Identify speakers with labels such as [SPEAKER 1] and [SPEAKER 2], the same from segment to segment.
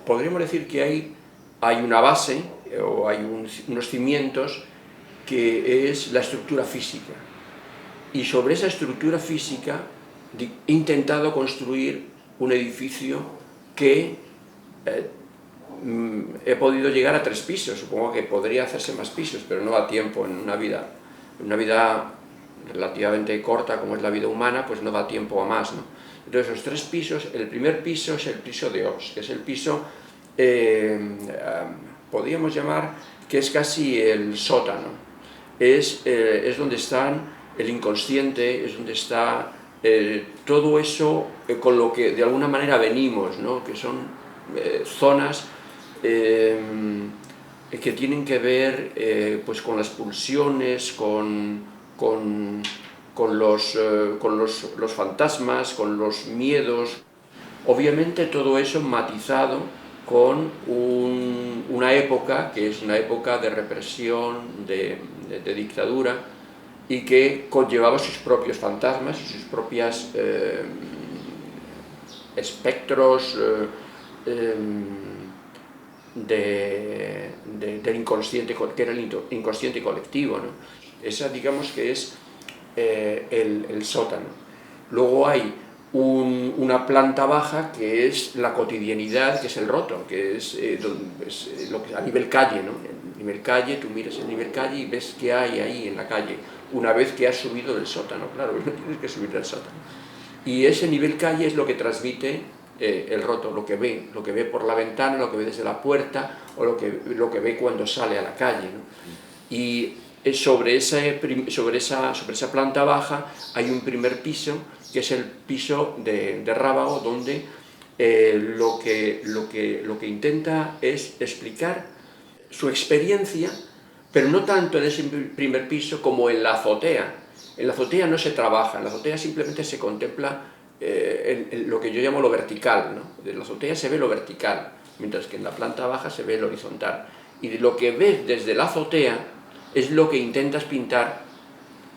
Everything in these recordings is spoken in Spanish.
[SPEAKER 1] podríamos decir que hay una base o hay unos cimientos que es la estructura física. Y sobre esa estructura física he intentado construir un edificio que he podido llegar a 3 pisos. Supongo que podría hacerse más pisos, pero no da tiempo en una vida relativamente corta como es la vida humana, pues no da tiempo a más, ¿no? Entonces los 3 pisos, el primer piso es el piso de Oz, que es el piso, podríamos llamar que es casi el sótano. Es donde están el inconsciente, es donde está todo eso con lo que de alguna manera venimos, ¿no? Que son zonas que tienen que ver pues con las pulsiones, con los fantasmas, con los miedos. Obviamente todo eso matizado con una época que es una época de represión, de dictadura, y que conllevaba sus propios fantasmas y sus propios espectros del inconsciente, que era el inconsciente colectivo, ¿no? Esa, digamos que es el sótano. Luego hay una planta baja que es la cotidianidad, que es el roto, que es lo que, a nivel calle, ¿no? A nivel calle, tú miras el nivel calle y ves qué hay ahí en la calle, una vez que has subido del sótano, claro, no tienes que subir del sótano. Y ese nivel calle es lo que transmite el roto, lo que ve por la ventana, lo que ve desde la puerta, o lo que ve cuando sale a la calle, ¿no? Y sobre esa planta baja hay un primer piso, que es el piso de Rábago, donde lo que intenta es explicar su experiencia, pero no tanto en ese primer piso como en la azotea. En la azotea no se trabaja, en la azotea simplemente se contempla lo que yo llamo lo vertical, ¿no? De la azotea se ve lo vertical, mientras que en la planta baja se ve lo horizontal. Y de lo que ves desde la azotea es lo que intentas pintar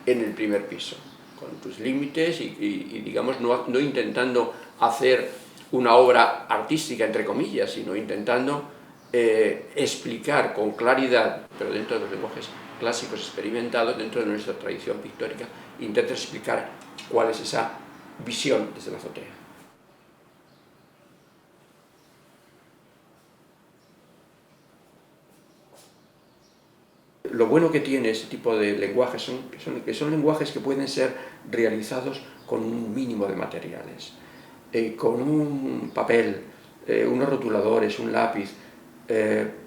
[SPEAKER 1] en el primer piso, con tus límites y digamos, no intentando hacer una obra artística, entre comillas, sino intentando explicar con claridad, pero dentro de los lenguajes clásicos experimentados, dentro de nuestra tradición pictórica, intenta explicar cuál es esa visión desde la azotea. Lo bueno que tiene este tipo de lenguajes que son lenguajes que pueden ser realizados con un mínimo de materiales, con un papel, unos rotuladores, un lápiz,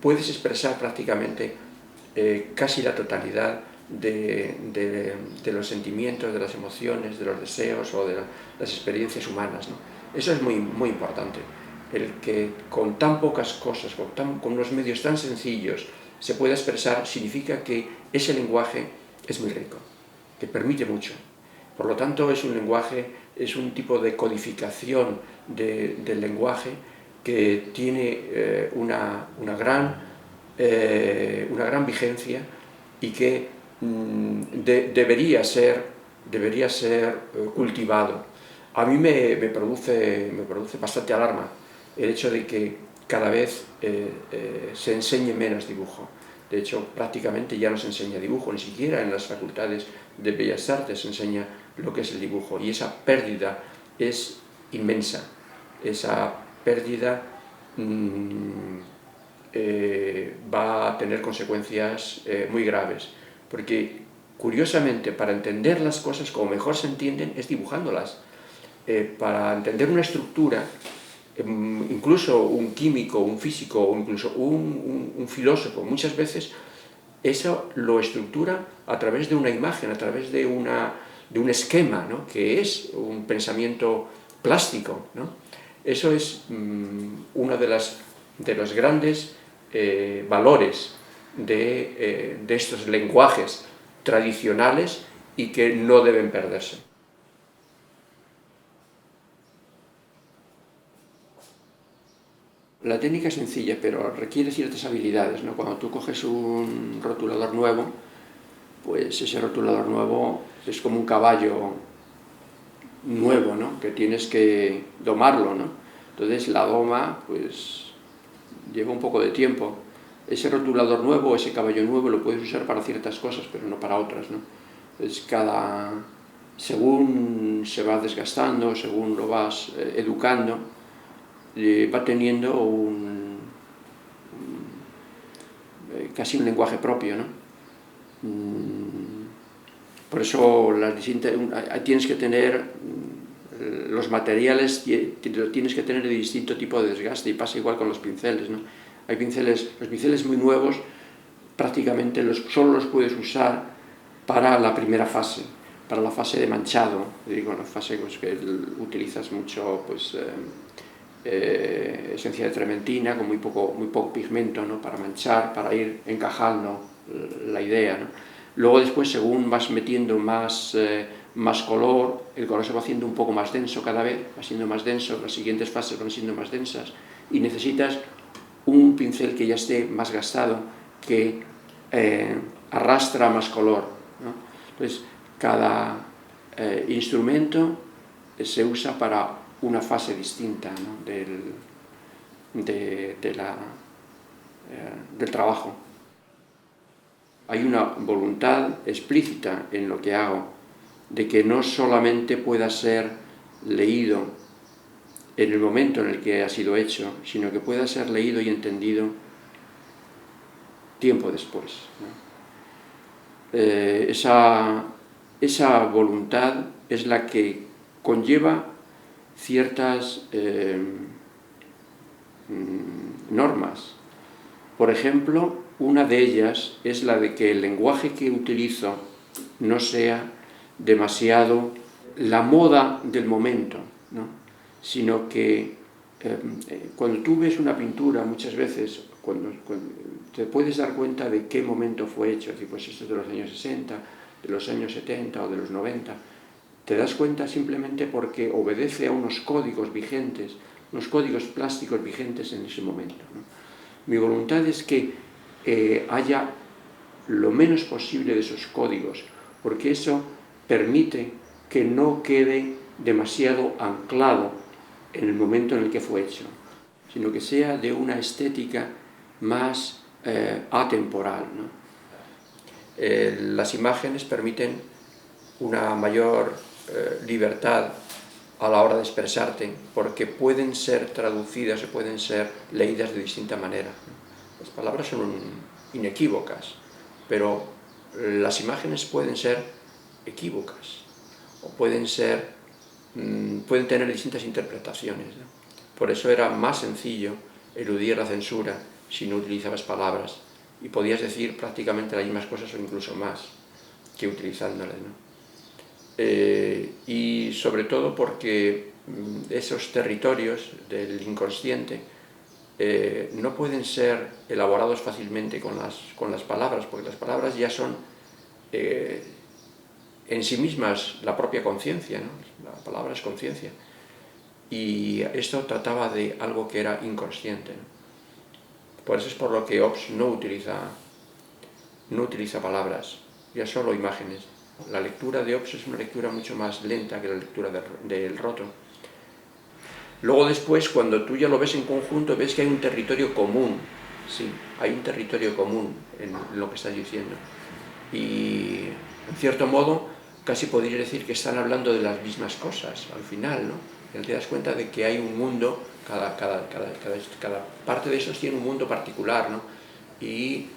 [SPEAKER 1] puedes expresar prácticamente casi la totalidad de los sentimientos, de las emociones, de los deseos o de las experiencias humanas, ¿no? Eso es muy, muy importante, el que con tan pocas cosas, con unos medios tan sencillos, se pueda expresar, significa que ese lenguaje es muy rico, que permite mucho. Por lo tanto, es un lenguaje, es un tipo de codificación del lenguaje que tiene una gran vigencia y que debería ser cultivado. A mí me produce bastante alarma el hecho de que cada vez se enseñe menos dibujo. De hecho, prácticamente ya no se enseña dibujo, ni siquiera en las facultades de Bellas Artes se enseña lo que es el dibujo, y esa pérdida es inmensa. Esa pérdida va a tener consecuencias muy graves, porque curiosamente para entender las cosas como mejor se entienden es dibujándolas. Para entender una estructura, incluso un químico, un físico o incluso un filósofo, muchas veces eso lo estructura a través de una imagen, a través de un esquema, ¿no? Que es un pensamiento plástico, ¿no? Eso es uno de los grandes valores de estos lenguajes tradicionales y que no deben perderse. La técnica es sencilla, pero requiere ciertas habilidades, ¿no? Cuando tú coges un rotulador nuevo, pues ese rotulador nuevo es como un caballo nuevo, ¿no? Que tienes que domarlo, ¿no? Entonces la doma, pues lleva un poco de tiempo. Ese rotulador nuevo, ese caballo nuevo, lo puedes usar para ciertas cosas, pero no para otras, ¿no? Es según se va desgastando, según lo vas educando, va teniendo casi un lenguaje propio, ¿no? Por eso tienes que tener los materiales, tienes que tener de distinto tipo de desgaste, y pasa igual con los pinceles, ¿no? Hay los pinceles muy nuevos, prácticamente solo los puedes usar para la primera fase, para la fase de manchado, digo, la fase pues, que utilizas mucho pues, esencia de trementina con muy poco pigmento, ¿no? Para manchar, para ir encajando la idea, ¿no? Luego después, según vas metiendo más color, el color se va haciendo un poco más denso cada vez, va siendo más denso, las siguientes fases van siendo más densas, y necesitas un pincel que ya esté más gastado, que arrastra más color, ¿no? Entonces, cada instrumento se usa para una fase distinta, ¿no? del trabajo. Hay una voluntad explícita en lo que hago, de que no solamente pueda ser leído en el momento en el que ha sido hecho, sino que pueda ser leído y entendido tiempo después, ¿no? Esa voluntad es la que conlleva ciertas normas. Por ejemplo, una de ellas es la de que el lenguaje que utilizo no sea demasiado la moda del momento, ¿no? Sino que cuando tú ves una pintura, muchas veces cuando te puedes dar cuenta de qué momento fue hecho, es decir, pues esto es de los años 60, de los años 70 o de los 90, te das cuenta simplemente porque obedece a unos códigos vigentes, unos códigos plásticos vigentes en ese momento, ¿no? Mi voluntad es que haya lo menos posible de esos códigos, porque eso permite que no quede demasiado anclado en el momento en el que fue hecho, sino que sea de una estética más atemporal, ¿no? Las imágenes permiten una mayor libertad a la hora de expresarte, porque pueden ser traducidas o pueden ser leídas de distinta manera. Las palabras son inequívocas, pero las imágenes pueden ser equívocas o pueden tener distintas interpretaciones, ¿no? Por eso era más sencillo eludir la censura si no utilizabas palabras, y podías decir prácticamente las mismas cosas o incluso más que utilizándolas, ¿no? Y sobre todo porque esos territorios del inconsciente no pueden ser elaborados fácilmente con las palabras, porque las palabras ya son en sí mismas la propia conciencia, ¿no? La palabra es conciencia, y esto trataba de algo que era inconsciente, ¿no? Por eso es por lo que Hobbes no utiliza palabras, ya solo imágenes. La lectura de Hobbes es una lectura mucho más lenta que la lectura del Roto. Luego después, cuando tú ya lo ves en conjunto, ves que hay un territorio común, sí, hay un territorio común en lo que estás diciendo. Y, en cierto modo, casi podría decir que están hablando de las mismas cosas, al final, ¿no? Y te das cuenta de que hay un mundo, cada parte de esos tiene un mundo particular, ¿no? Y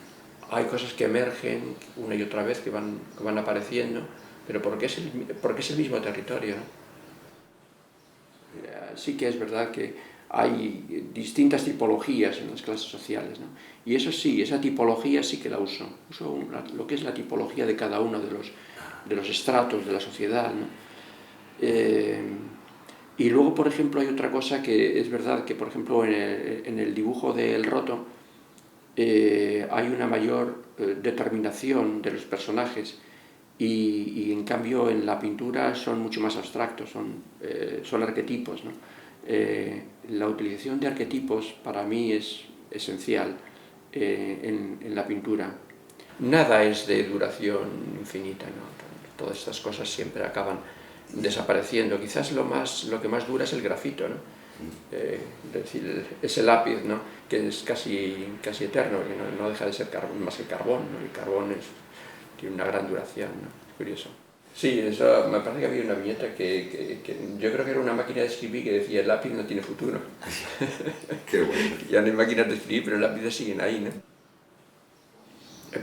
[SPEAKER 1] hay cosas que emergen una y otra vez, que van apareciendo, pero porque es el mismo territorio, ¿no? Sí que es verdad que hay distintas tipologías en las clases sociales, ¿no? Y eso sí, esa tipología sí que la uso lo que es la tipología de cada uno de los estratos de la sociedad, ¿no? Y luego, por ejemplo, hay otra cosa que es verdad que, por ejemplo, en el dibujo del Roto hay una mayor determinación de los personajes, y en cambio en la pintura son mucho más abstractos, son arquetipos, ¿no? La utilización de arquetipos para mí es esencial en la pintura. Nada es de duración infinita, ¿no? Todas estas cosas siempre acaban desapareciendo. Quizás lo que más dura es el grafito, ¿no? Es decir, ese lápiz, ¿no? Que es casi eterno, que no deja de ser más que carbón, ¿no? El carbón tiene una gran duración, ¿no? Curioso. Sí, eso, me parece que había una viñeta que yo creo que era una máquina de escribir que decía: el lápiz no tiene futuro.
[SPEAKER 2] Qué bueno.
[SPEAKER 1] Ya no hay máquinas de escribir, pero los lápices siguen ahí, ¿no?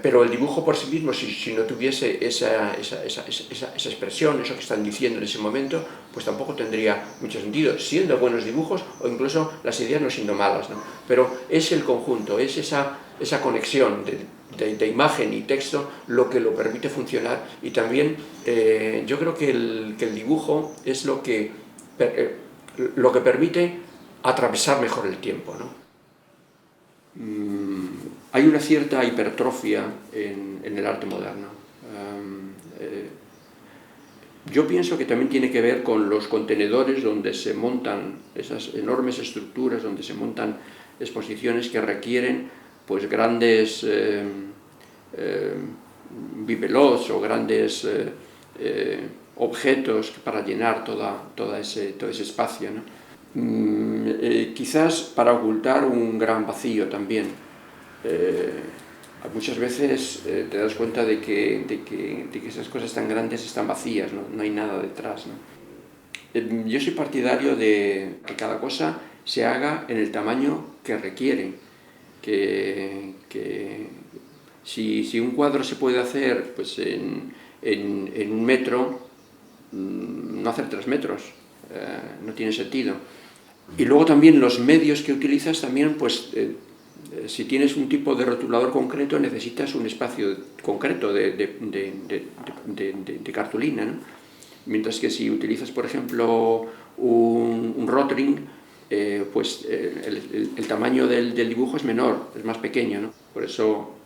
[SPEAKER 1] Pero el dibujo por sí mismo, si no tuviese esa expresión, eso que están diciendo en ese momento, pues tampoco tendría mucho sentido, siendo buenos dibujos o incluso las ideas no siendo malas, ¿no? Pero es el conjunto, es esa conexión de imagen y texto lo que lo permite funcionar. Y también yo creo que el dibujo es lo que permite atravesar mejor el tiempo, ¿no? Hay una cierta hipertrofia en el arte moderno. Yo pienso que también tiene que ver con los contenedores donde se montan esas enormes estructuras, donde se montan exposiciones que requieren pues grandes bibelots o grandes objetos para llenar todo ese espacio, ¿no? Quizás para ocultar un gran vacío también. Muchas veces te das cuenta de que esas cosas tan grandes están vacías, no hay nada detrás, ¿no? Yo soy partidario de que cada cosa se haga en el tamaño que requiere, que si un cuadro se puede hacer pues en 1 metro, no hacer 3 metros, no tiene sentido. Y luego también los medios que utilizas también, pues si tienes un tipo de rotulador concreto necesitas un espacio concreto de cartulina, ¿no? Mientras que si utilizas, por ejemplo, un rotring, pues el tamaño del dibujo es menor, es más pequeño, ¿no? Por eso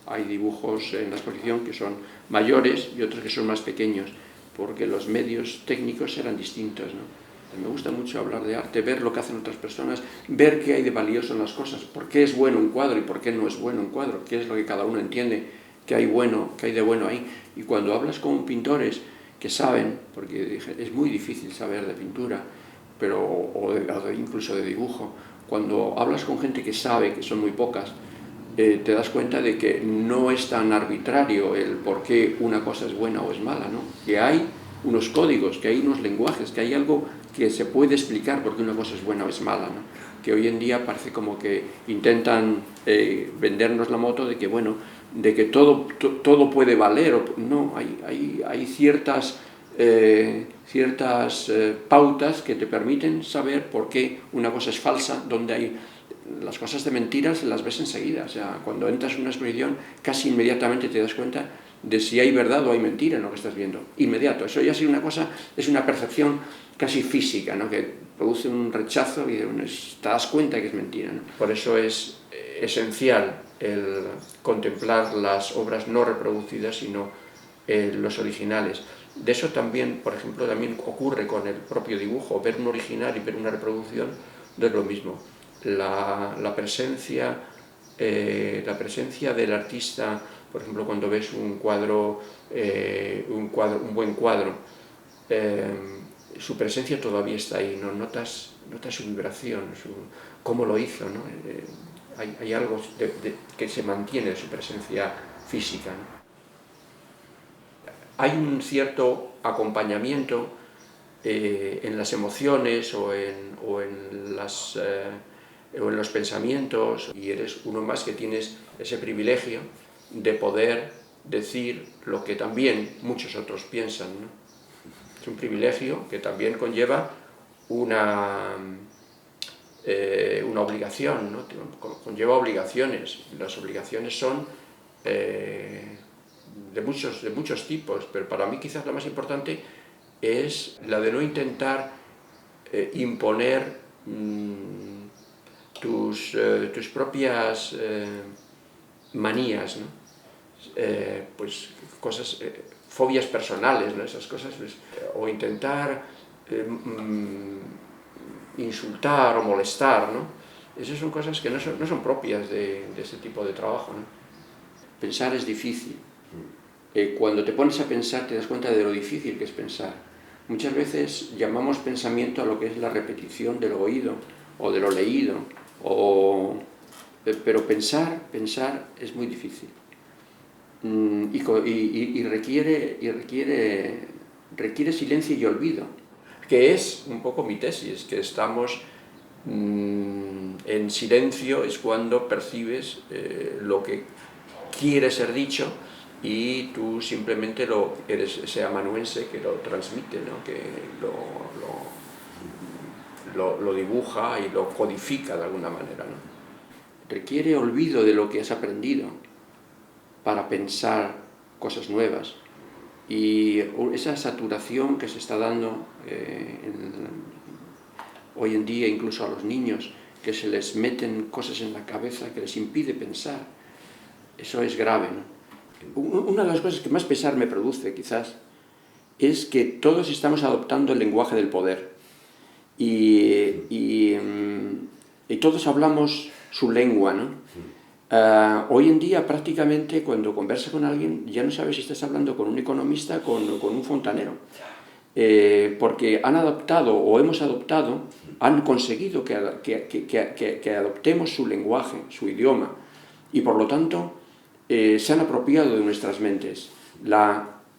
[SPEAKER 1] hay dibujos en la exposición que son mayores y otros que son más pequeños, porque los medios técnicos eran distintos, ¿no? Me gusta mucho hablar de arte, ver lo que hacen otras personas, ver qué hay de valioso en las cosas, por qué es bueno un cuadro y por qué no es bueno un cuadro, qué es lo que cada uno entiende que hay de bueno ahí. Y cuando hablas con pintores que saben, porque es muy difícil saber de pintura, o incluso de dibujo, cuando hablas con gente que sabe, que son muy pocas, te das cuenta de que no es tan arbitrario el por qué una cosa es buena o es mala, ¿no? Que hay unos códigos, que hay unos lenguajes, que hay algo que se puede explicar por qué una cosa es buena o es mala, ¿no? Que hoy en día parece como que intentan vendernos la moto de que, bueno, de que todo puede valer. No, hay ciertas pautas que te permiten saber por qué una cosa es falsa, donde hay las cosas de mentiras las ves enseguida. O sea, cuando entras en una exposición casi inmediatamente te das cuenta de si hay verdad o hay mentira en lo que estás viendo. Inmediato. Eso ya es una percepción casi física, ¿no? Que produce un rechazo y te das cuenta que es mentira, ¿no? Por eso es esencial el contemplar las obras no reproducidas, sino los originales. De eso también, por ejemplo, también ocurre con el propio dibujo. Ver un original y ver una reproducción no es lo mismo. La presencia del artista, por ejemplo, cuando ves un buen cuadro, su presencia todavía está ahí, ¿no? Notas su vibración, cómo lo hizo, ¿no? Hay algo que se mantiene de su presencia física, ¿no? Hay un cierto acompañamiento en las emociones o en los pensamientos, y eres uno más que tienes ese privilegio de poder decir lo que también muchos otros piensan, ¿no? Es un privilegio que también conlleva una obligación, ¿no? Conlleva obligaciones. Las obligaciones son de muchos tipos, pero para mí quizás la más importante es la de no intentar imponer tus propias manías, ¿no? Pues cosas, fobias personales, ¿no? Esas cosas, pues, o intentar insultar o molestar, ¿no? Esas son cosas que no son propias de ese tipo de trabajo, ¿no? Pensar es difícil. Cuando te pones a pensar te das cuenta de lo difícil que es pensar. Muchas veces llamamos pensamiento a lo que es la repetición de lo oído o de lo leído, pero pensar es muy difícil. Y requiere silencio y olvido, que es un poco mi tesis, que estamos en silencio es cuando percibes lo que quiere ser dicho, y tú simplemente eres ese amanuense que lo transmite, ¿no? Que lo dibuja y lo codifica de alguna manera, ¿no? Requiere olvido de lo que has aprendido para pensar cosas nuevas, y esa saturación que se está dando hoy en día, incluso a los niños, que se les meten cosas en la cabeza que les impide pensar, eso es grave, ¿no? Una de las cosas que más pesar me produce, quizás, es que todos estamos adoptando el lenguaje del poder, y todos hablamos su lengua, ¿no? Hoy en día, prácticamente, cuando conversas con alguien, ya no sabes si estás hablando con un economista o con un fontanero, porque han adoptado, o hemos adoptado, han conseguido que adoptemos su lenguaje, su idioma, y por lo tanto se han apropiado de nuestras mentes.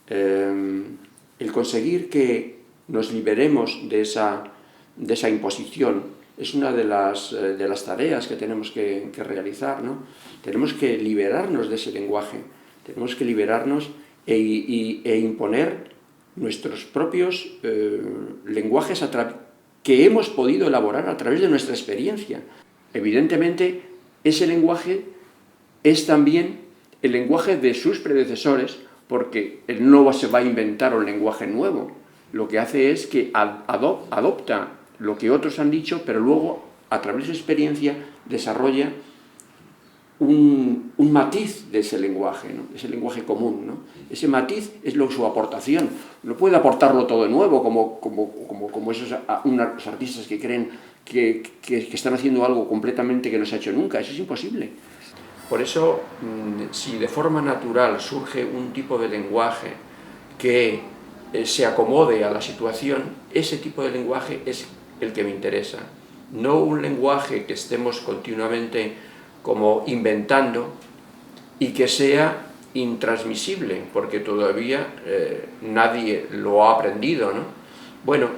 [SPEAKER 1] El conseguir que nos liberemos de esa imposición es una de las tareas que tenemos que realizar, ¿no? Tenemos que liberarnos de ese lenguaje, tenemos que liberarnos e imponer nuestros propios lenguajes que hemos podido elaborar a través de nuestra experiencia. Evidentemente, ese lenguaje es también el lenguaje de sus predecesores, porque él no se va a inventar un lenguaje nuevo. Lo que hace es que adopta lo que otros han dicho, pero luego, a través de su experiencia, desarrolla un matiz de ese lenguaje, ¿no? Ese lenguaje común, ¿no? Ese matiz es su aportación. No puede aportarlo todo de nuevo, como esos unos artistas que creen que están haciendo algo completamente que no se ha hecho nunca. Eso es imposible. Por eso, si de forma natural surge un tipo de lenguaje que se acomode a la situación, ese tipo de lenguaje es el que me interesa. No un lenguaje que estemos continuamente como inventando y que sea intransmisible, porque todavía nadie lo ha aprendido, ¿no? Bueno,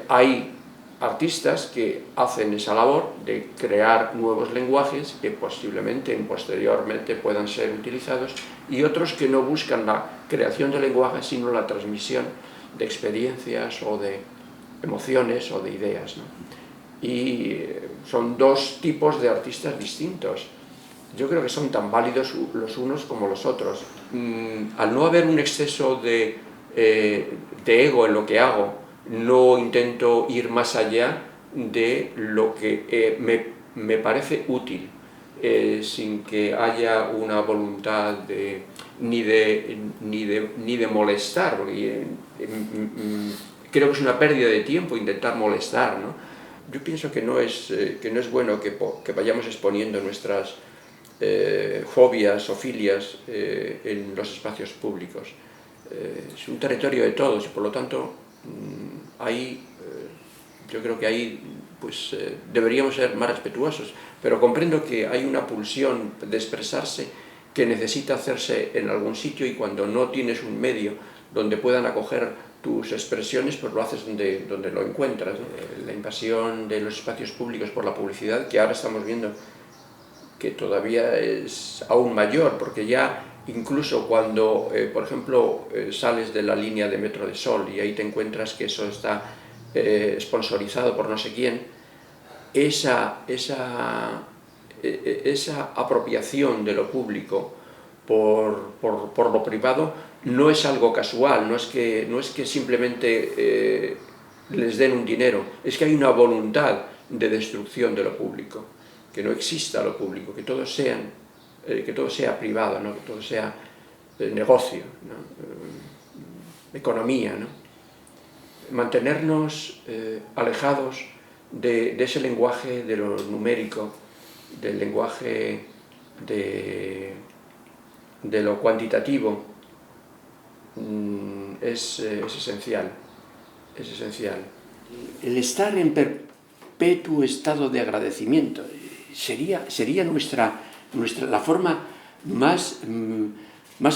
[SPEAKER 1] hay artistas que hacen esa labor de crear nuevos lenguajes que posiblemente posteriormente puedan ser utilizados, y otros que no buscan la creación de lenguajes sino la transmisión de experiencias o de emociones o de ideas, ¿no? Y son dos tipos de artistas distintos. Yo creo que son tan válidos los unos como los otros. Al no haber un exceso de ego en lo que hago, no intento ir más allá de lo que me parece útil, sin que haya una voluntad ni de molestar, porque creo que es una pérdida de tiempo intentar molestar, ¿no? Yo pienso que no es bueno que vayamos exponiendo nuestras fobias o filias en los espacios públicos. Es un territorio de todos y por lo tanto yo creo que ahí deberíamos ser más respetuosos, pero comprendo que hay una pulsión de expresarse que necesita hacerse en algún sitio, y cuando no tienes un medio donde puedan acoger tus expresiones, pues lo haces donde lo encuentras, ¿no? La invasión de los espacios públicos por la publicidad, que ahora estamos viendo que todavía es aún mayor, porque ya incluso cuando, por ejemplo, sales de la línea de Metro de Sol y ahí te encuentras que eso está sponsorizado por no sé quién, esa apropiación de lo público por lo privado no es algo casual, no es que simplemente les den un dinero, es que hay una voluntad de destrucción de lo público, que no exista lo público, que todo sea privado, ¿no? Que todo sea negocio, ¿no? Economía, ¿no? Mantenernos alejados de ese lenguaje de lo numérico, del lenguaje de lo cuantitativo, es esencial. es esencial.
[SPEAKER 3] El estar en perpetuo estado de agradecimiento sería la forma más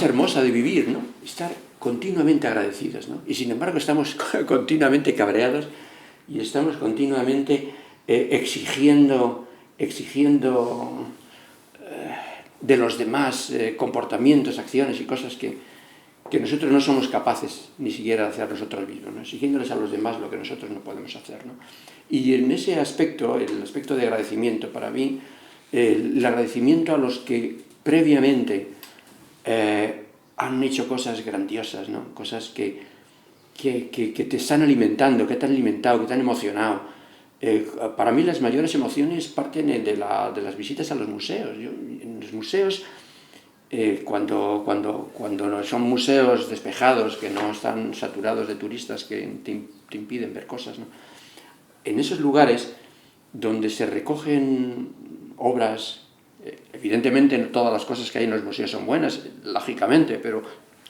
[SPEAKER 3] hermosa de vivir, ¿no? Estar continuamente agradecidos, ¿no? Y sin embargo estamos continuamente cabreados y estamos continuamente exigiendo de los demás comportamientos, acciones y cosas que nosotros no somos capaces ni siquiera de hacer nosotros mismos, ¿no? Exigiéndoles a los demás lo que nosotros no podemos hacer, ¿no? Y en ese aspecto, el aspecto de agradecimiento, para mí, el agradecimiento a los que previamente han hecho cosas grandiosas, ¿no? Cosas que te están alimentando, que te han alimentado, que te han emocionado. Para mí las mayores emociones parten de las visitas a los museos. En los museos, cuando son museos despejados, que no están saturados de turistas que te impiden ver cosas, ¿no? En esos lugares donde se recogen obras, evidentemente no todas las cosas que hay en los museos son buenas, lógicamente, pero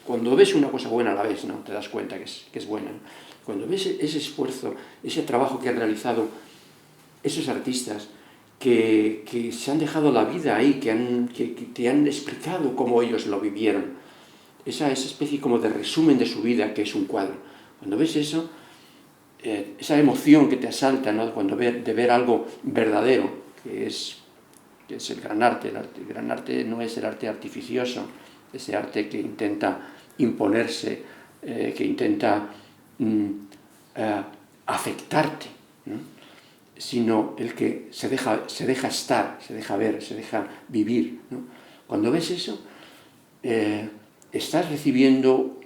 [SPEAKER 3] cuando ves una cosa buena a la vez, ¿no? Te das cuenta que es buena, ¿no? Cuando ves ese esfuerzo, ese trabajo que han realizado esos artistas que se han dejado la vida ahí, que te han explicado cómo ellos lo vivieron, esa especie como de resumen de su vida, que es un cuadro. Cuando ves eso, esa emoción que te asalta, ¿no? De ver algo verdadero, que es el gran arte. El gran arte no es el arte artificioso, ese arte que intenta imponerse, que intenta afectarte, ¿no? Sino el que se deja estar, se deja ver, se deja vivir, ¿no? Cuando ves eso, estás recibiendo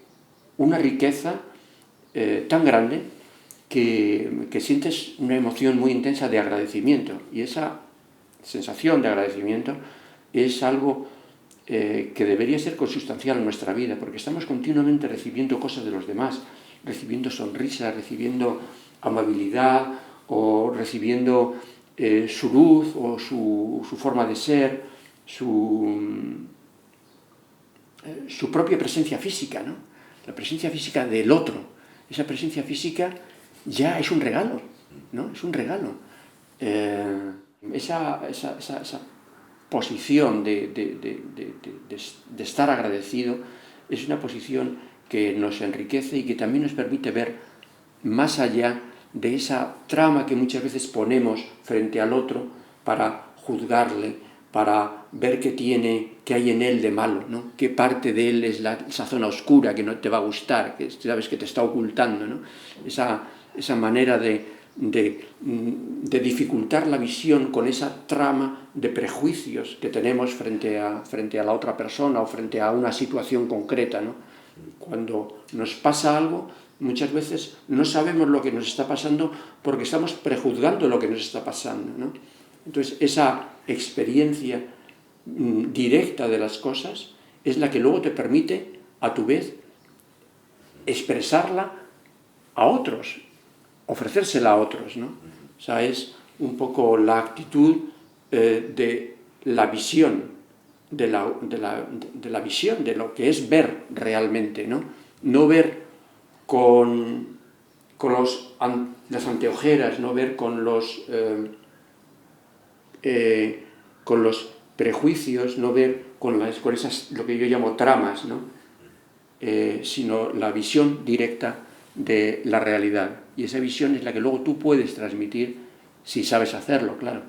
[SPEAKER 3] una riqueza tan grande que sientes una emoción muy intensa de agradecimiento, y esa sensación de agradecimiento es algo que debería ser consustancial en nuestra vida, porque estamos continuamente recibiendo cosas de los demás, recibiendo sonrisas, recibiendo amabilidad, o recibiendo su luz, o su forma de ser, su propia presencia física, ¿no? La presencia física del otro. Esa presencia física ya es un regalo, ¿no? Es un regalo. Esa posición de estar agradecido es una posición que nos enriquece y que también nos permite ver más allá de esa trama que muchas veces ponemos frente al otro para juzgarle, para ver qué hay en él de malo, ¿no? Qué parte de él es esa zona oscura que no te va a gustar, que sabes que te está ocultando, ¿no? Esa manera de dificultar la visión con esa trama de prejuicios que tenemos frente a la otra persona o frente a una situación concreta, ¿no? Cuando nos pasa algo, muchas veces no sabemos lo que nos está pasando porque estamos prejuzgando lo que nos está pasando, ¿no? Entonces, esa experiencia directa de las cosas es la que luego te permite, a tu vez, expresarla a otros, ofrecérsela a otros, ¿no? O sea, es un poco la actitud de la visión, de la visión, de lo que es ver realmente, ¿no? No ver con las anteojeras, no ver con los prejuicios, no ver con esas, lo que yo llamo tramas, ¿no? Sino la visión directa de la realidad. Y esa visión es la que luego tú puedes transmitir si sabes hacerlo, claro.